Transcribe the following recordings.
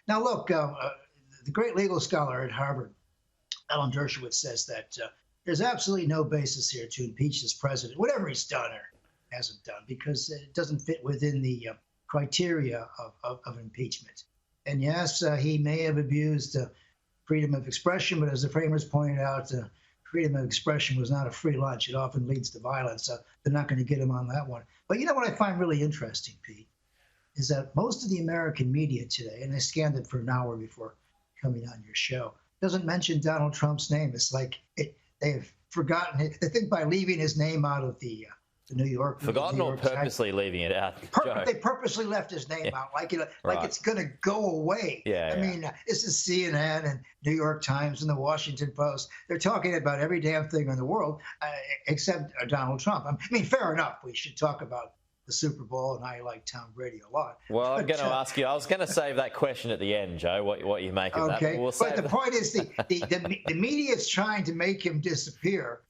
Now, look, the great legal scholar at Harvard, Alan Dershowitz, says that there's absolutely no basis here to impeach this president, whatever he's done or hasn't done, because it doesn't fit within the criteria of impeachment. And yes, he may have abused freedom of expression, but as the framers pointed out, freedom of expression was not a free lunch. It often leads to violence, so they're not going to get him on that one. But you know what I find really interesting, Pete, is that most of the American media today, and I scanned it for an hour before coming on your show, doesn't mention Donald Trump's name. It's like they've forgotten it. I think by leaving his name out of the New York, forgotten New or York purposely leaving it out. They purposely left his name out, like like it's going to go away. I mean, this is CNN and New York Times and the Washington Post. They're talking about every damn thing in the world except Donald Trump. I mean, fair enough. We should talk about the Super Bowl, and I like Tom Brady a lot. Well, I'm going to ask you. I was going to save that question at the end, Joe. What you make of that? But the point is, the media is trying to make him disappear.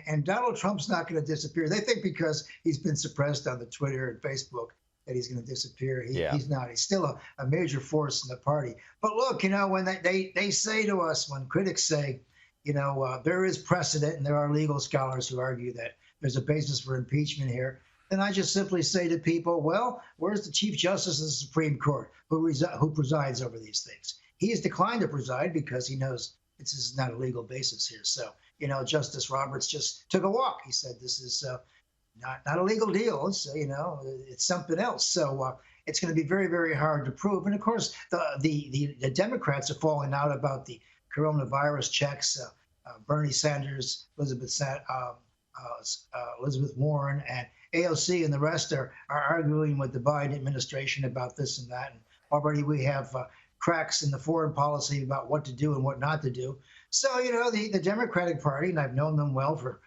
And Donald Trump's not going to disappear. They think because he's been suppressed on the Twitter and Facebook that he's going to disappear. He's not. He's still a major force in the party. But look, when they say to us, when critics say, there is precedent and there are legal scholars who argue that there's a basis for impeachment here, then I just simply say to people, well, where's the Chief Justice of the Supreme Court who presides over these things? He has declined to preside because he knows this is not a legal basis here. So, Justice Roberts just took a walk. He said this is not a legal deal. It's, it's something else. So it's going to be very, very hard to prove. And of course, the Democrats are falling out about the coronavirus checks. Bernie Sanders, Elizabeth Warren, and AOC and the rest are arguing with the Biden administration about this and that. And already we have cracks in the foreign policy about what to do and what not to do. So, the Democratic Party, and I've known them well for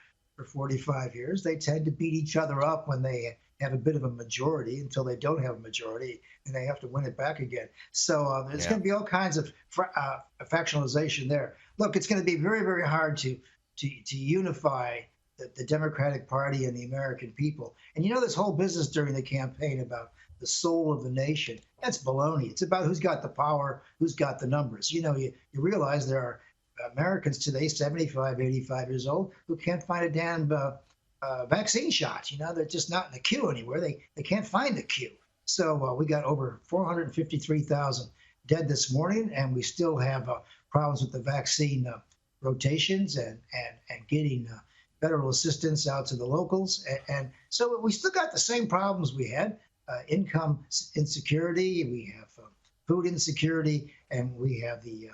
45 years, they tend to beat each other up when they have a bit of a majority until they don't have a majority and they have to win it back again. So there's going to be all kinds of factionalization there. Look, it's going to be very, very hard to unify the Democratic Party and the American people. And this whole business during the campaign about the soul of the nation, that's baloney. It's about who's got the power, who's got the numbers. You realize there are Americans today, 75, 85 years old, who can't find a damn vaccine shot. They're just not in the queue anywhere. They can't find the queue. So we got over 453,000 dead this morning, and we still have problems with the vaccine rotations and getting federal assistance out to the locals. And so we still got the same problems we had, income insecurity, we have food insecurity, and we have the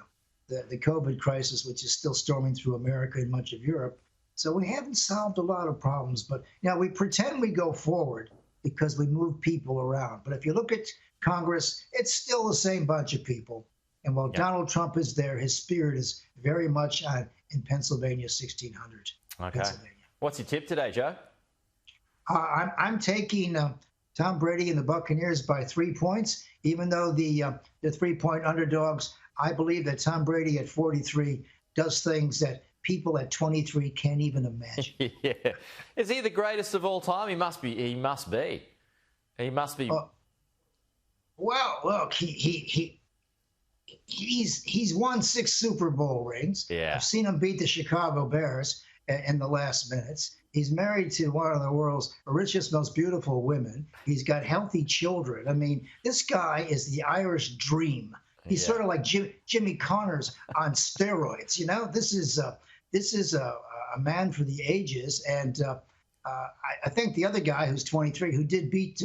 COVID crisis, which is still storming through America and much of Europe. So we haven't solved a lot of problems, but we pretend we go forward because we move people around. But if you look at Congress, it's still the same bunch of people. And while Donald Trump is there, his spirit is very much in Pennsylvania 1600. Okay. Pennsylvania. What's your tip today, Joe? I'm taking Tom Brady and the Buccaneers by 3 points, even though the 3-point underdogs. I believe that Tom Brady at 43 does things that people at 23 can't even imagine. Is he the greatest of all time? He must be. He must be. Well, look, he's won 6 Super Bowl rings. Yeah. I've seen him beat the Chicago Bears in the last minutes. He's married to one of the world's richest, most beautiful women. He's got healthy children. I mean, this guy is the Irish dream. He's sort of like Jimmy Connors on steroids. This is a man for the ages. And I think the other guy who's 23, who did beat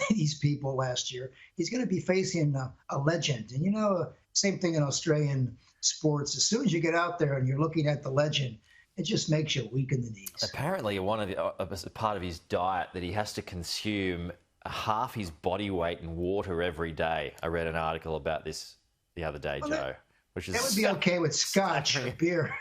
these people last year, he's going to be facing a legend. And same thing in Australian sports. As soon as you get out there and you're looking at the legend, it just makes you weak in the knees. Apparently, one of the part of his diet that he has to consume half his body weight in water every day. I read an article about this the other day, Joe. That would be okay with scotch or beer.